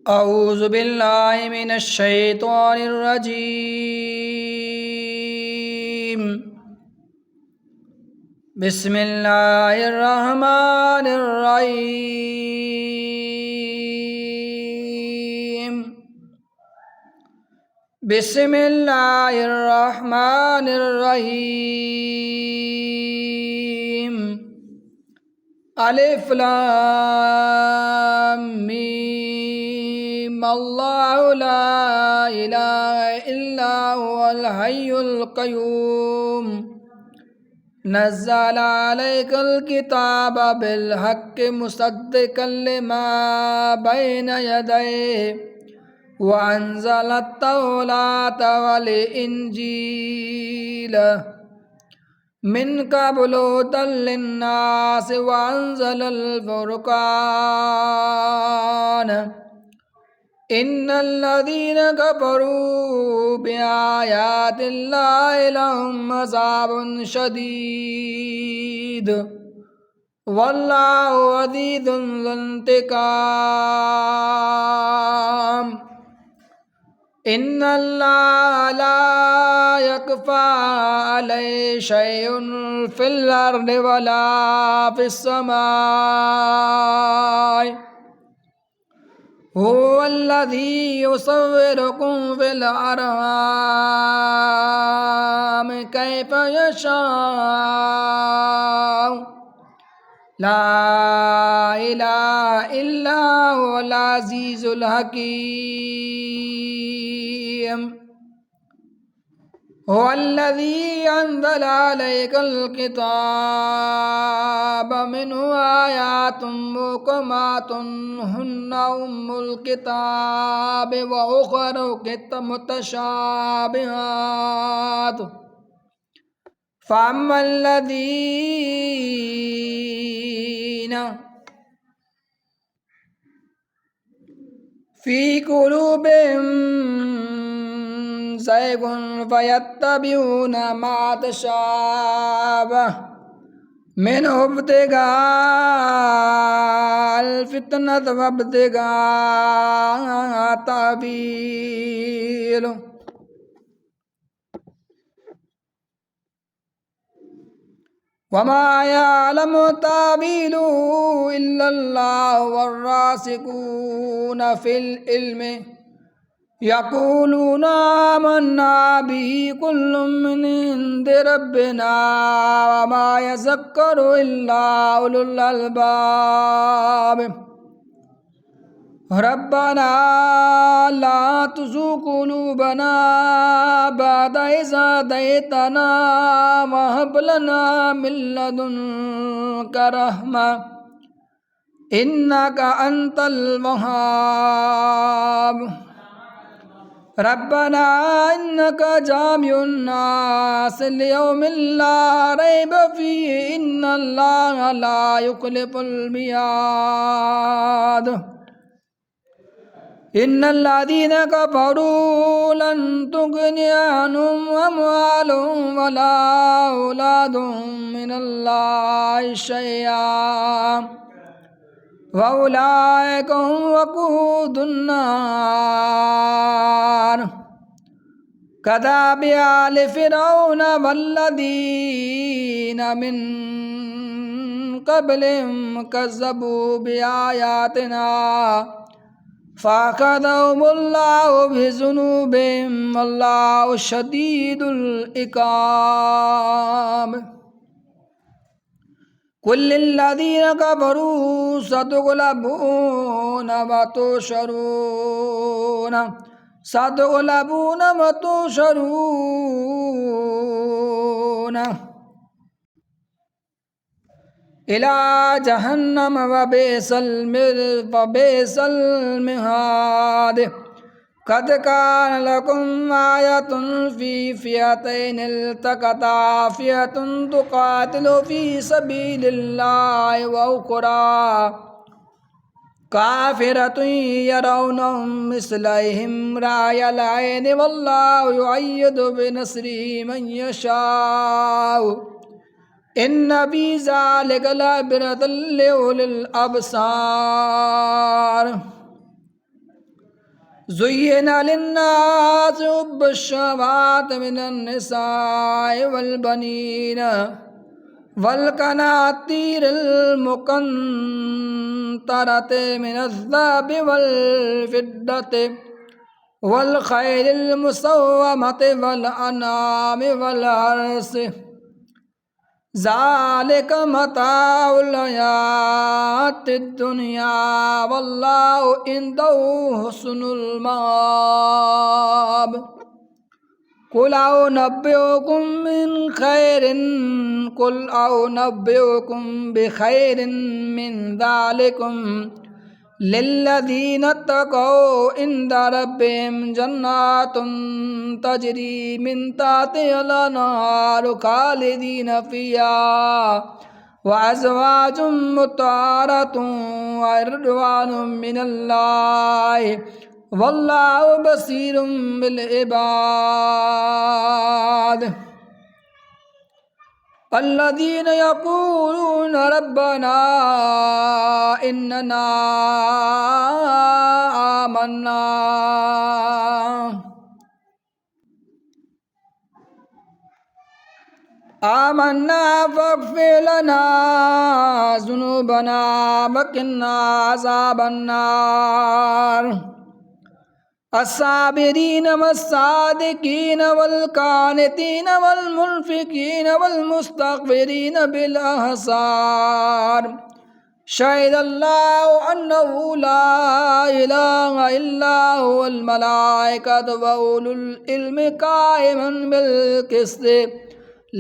अऊज़ु बिल्लाहि मिनश शैतानिर रजीम। बिस्मिल्लाहिर रहमानिर रहीम। बिस्मिल्लाहिर रहमानिर रहीम। अलिफ लाम मीम। अल्लाहु ला इलाहा इल्ला हुवल हय्युल क़य्यूम। नज़्ज़ल अलैकल किताब बिल हक़्क़ि मुसद्दिक़न लिमा बैन यदैहि व अंज़लत तौरात वल इंजील मिन क़ब्लु हुदल लिन्नास व अंज़लल फ़ुरक़ान। इन्नल्लज़ीन कफ़रू बिआयातिल्लाहि लहुम अज़ाबुन शदीद वल्लाहु अज़ीज़ुन ज़ुन्तिक़ाम। इन्नल्लाहा ला यख़फ़ा अलैहि शैउन फ़िल अर्दि वला फ़िस समाइ। हुवल्लज़ी युसव्विरुकुम फ़िल अरहाम कैफ़ यशाअ। ला इलाहा इल्ला हुवल अज़ीज़ुल हकीम। हुवल्लज़ी अंज़ल अलैकल किताब मिन्हु आयातुम मुहकमातुन हुन्ना उम्मुल किताब व उख़रु मुतशाबिहात। फ़अम्मल्लज़ीना फ़ी क़ुलूबिहिम ज़ैग़ुन फ़यत्तबिऊना मा तशाबह मिन्हु इब्तिगाअल फ़ितनति व इब्तिगाअ तावीलिहि। वमा यअलमु तावीलहु इल्लल्लाहु वर्रासिखूना फ़िल इल्मि यक़ूलूना आमन्ना बिही कुल्लुम मिन इंदि रब्बिना वमा यज़क्करु इल्ला उलुल अलबाब। रब्बना ला तुज़िग़ क़ुलूबना बअद इज़ हदैतना व हब लना मिन लदुनका रहमह इन्नका अंतल वहाब। रब्बना इन्नका जामिउन नास लियौमिन ला रैब फ़ीहि इन्नल्लाहा ला युख़्लिफ़ुल मिआद। इन्नल्लज़ीना कफ़रू लन तुग़निय अन्हुम अम्वालुहुम वला औलादुहुम मिनल्लाहि शैआ व उलाइका हुम वक़ूदुन नार। कज़ाबि आलि फ़िरऔन वल्लज़ीना मिन क़ब्लिहिम कज़्ज़बू बिआयातिना फ़अख़ज़हुमुल्लाहु बिज़ुनूबिहिम वल्लाहु शदीदुल इक़ाब। कुल लिल्लज़ीना कफ़रू सतुग़लबूना व तुहशरून इला जहन्नम व बिअसल मिहाद। क़द कान लकुम आयतुन फ़ी फ़िअतैनि इल्तक़ता फ़िअतुन तुक़ातिलु फ़ी सबीलिल्लाहि व उख़रा काफ़िरतुन यरौनहुम मिस्लैहिम राअयल ऐनि वल्लाहु युअय्यिदु बिनस्रिहि मन यशाअ। इन्न फ़ी ज़ालिका लइब्रतन लिउलिल अबसार। ज़ुय्यिना लिन्नासि हुब्बु श्शहावाति मिनन निसाइ वल बनीना वल क़नातीरिल मुक़न्तरति मिनज़्ज़हबि वल फ़िद्दति वल ख़ैलिल मुसव्वमति वल अनआमि वल हर्सि ज़ालिक मताउल हयातिद दुनिया वल्लाहु इंदहु हुस्नुल माब। कुल औनब्बिउकुम बिखैरिन मिन ज़ालिकुम लिल्लज़ीना तक़ौ इंदा रब्बिहिम जन्नातुन तजरी मिन तहतिहल अनहारु खालिदीना फ़ीहा व अज़वाजुम मुत्तहहरातुन व रिज़्वानुम मिनल्लाहि वल्लाहु बसीरुम बिल इबाद। अल्लज़ीना यक़ूलूना रब्बना इन्नना आमन्ना फ़ग़फ़िर लना ज़ुनूबना वक़िना अज़ाबन्नार। अस्साबिरीन वस्सादिकीन वल्कानितीन वल्मुनफ़िकीन वल्मुस्तग़फ़िरीन बिल अहसार। शहिदल्लाहु अन्नहु ला इलाहा इल्ला हुवल मलाइकतु व उलुल इल्मि क़ाइमन बिल क़िस्त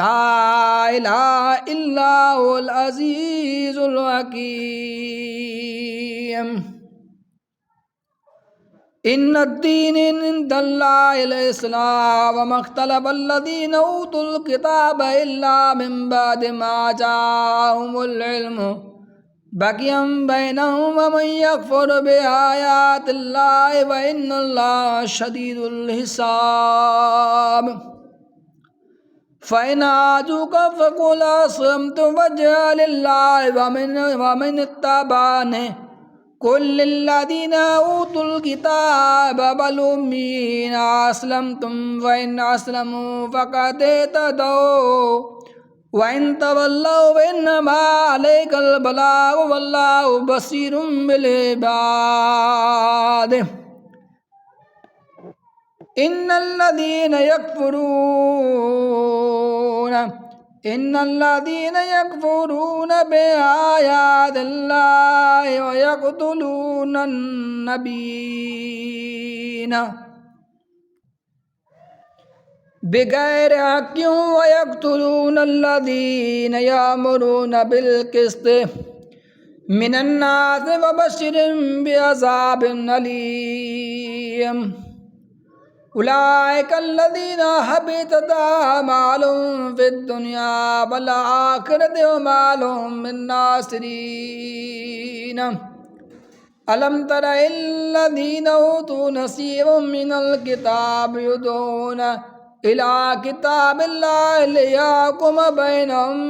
ला इलाहा इल्ला हुवल अज़ीज़ुल हकीम। इन्नद्दीन इंदल्लाहिल इस्लाम व मख्तलफ़ल्लज़ीना ऊतुल किताब इल्ला मिन बअदि मा जाअहुमुल इल्मु बग़यन बैनहुम व मन यकफ़ुर बिआयातिल्लाहि व इन्नल्लाहा शदीदुल हिसाब। फ़इन आजूक फ़क़ुल अस्लमतु वजहिया लिल्लाहि व मन इत्तबअनी कुल लिल्लज़ीना ऊतुल किताब वल उम्मिय्यीना अस्लमतुम व इन अस्लमू फ़क़द इह्तदौ व इन तवल्लव फइन्नमा अलैकल बलागु वल्लाहु बसीरुम बिल इबाद। इन्नल्लज़ीना यकफ़ुरून बिआयातिल्लाहि व यक़्तुलूनन नबिय्यीना बिग़ैरि हक़्क़िन व यक़्तुलूनल्लज़ीना यअमुरूना बिल क़िस्त मिनन्नासि व बश्शिरिहम बिअज़ाबिन अलीम। उलाइकल्लज़ीना हबितत अअमालुहुम फ़िद्दुनिया वल आख़िरति व मा लहुम मिन नासिरीन। अलम तर इल्लज़ीना ऊतू नसीबम मिनल किताब युदऊना इला किताबिल्लाहि लियहकुम बैनहुम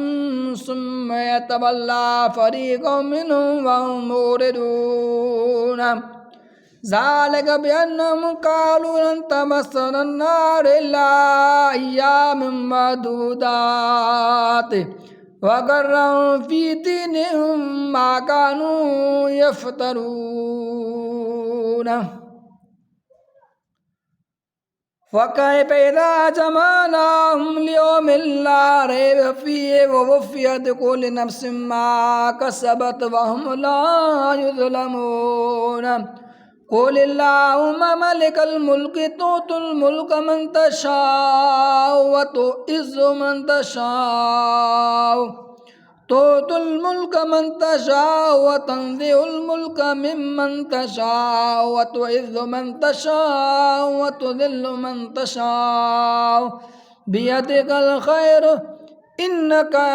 सुम्मा यतवल्ला फ़रीक़ुम मिनहुम व हुम मुरिदून। ज़ालिक बिअन्नहुम क़ालू लन तमस्सना अन्नार इल्ला अय्यामम मअदूदात व गर्रहुम फ़ी दीनिहिम मा कानू यफ़्तरून। फ़कैफ़ इज़ा जमअनाहुम लियौमिन ला रैब फ़ीहि व वुफ़ियत कुल्लु नफ़्सिन मा कसबत व हुम ला युज़लमून। क़ुलिल्लाहुम्मा मालिकल मुल्कि तु'तिल मुल्का मन तशाअ व तु'इज़्ज़ु मन तशाअ मन तशाअ व तंज़िउल मुल्का मिम्मन तशाअ व तु'इज़्ज़ु मन तशाअ व तुज़िल्लु मन तशाअ बियदिकल ख़ैरु इन्नका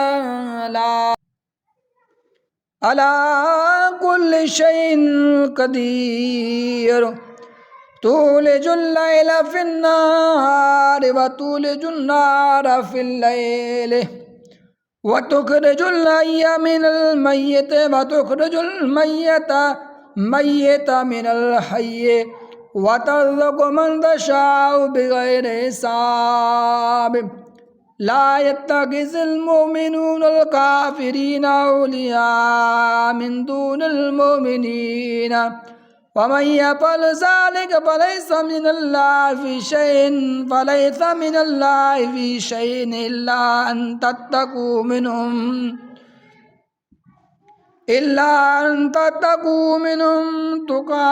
अला कुल्लि शैइन क़दीर। तूलिजुल लैला फ़िन्नाहारि व तूलिजुन नारा फ़िल लैलि व तुख़रिजुल हय्य मिनल मय्यिति व तुख़रिजुल मय्यिता मिनल हय्यि وترزق من تشاء بغير حساب لا يتخذ المؤمنون الكافرين أولياء من دون المؤمنين ومن يفعل ذلك فليس من الله في شيء إلا أن تتقوا منهم تقاة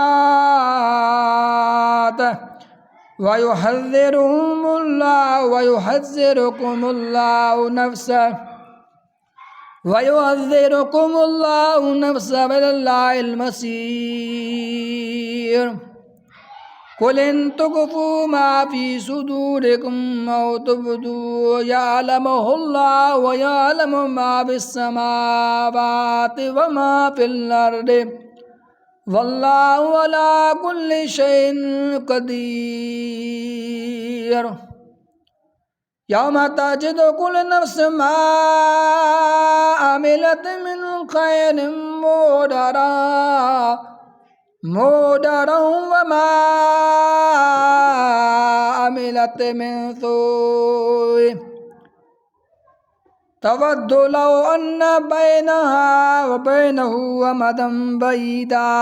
ويحذركم الله نفسه إلى الله المصير قل إن تخفوا ما في صدوركم أو تبدوا يعلمه الله ويعلم ما في السماوات وما في الأرض والله على كل شيء قدير يوم تجد كل نفس ما عملت من خير مودرا وما عملت من سوء تود لو أن بينها وبينه أمدا بعيدا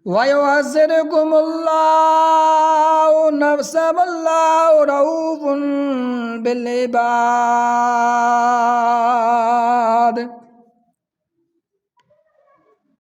ويحذركم الله نفسه والله رؤوف بالعباد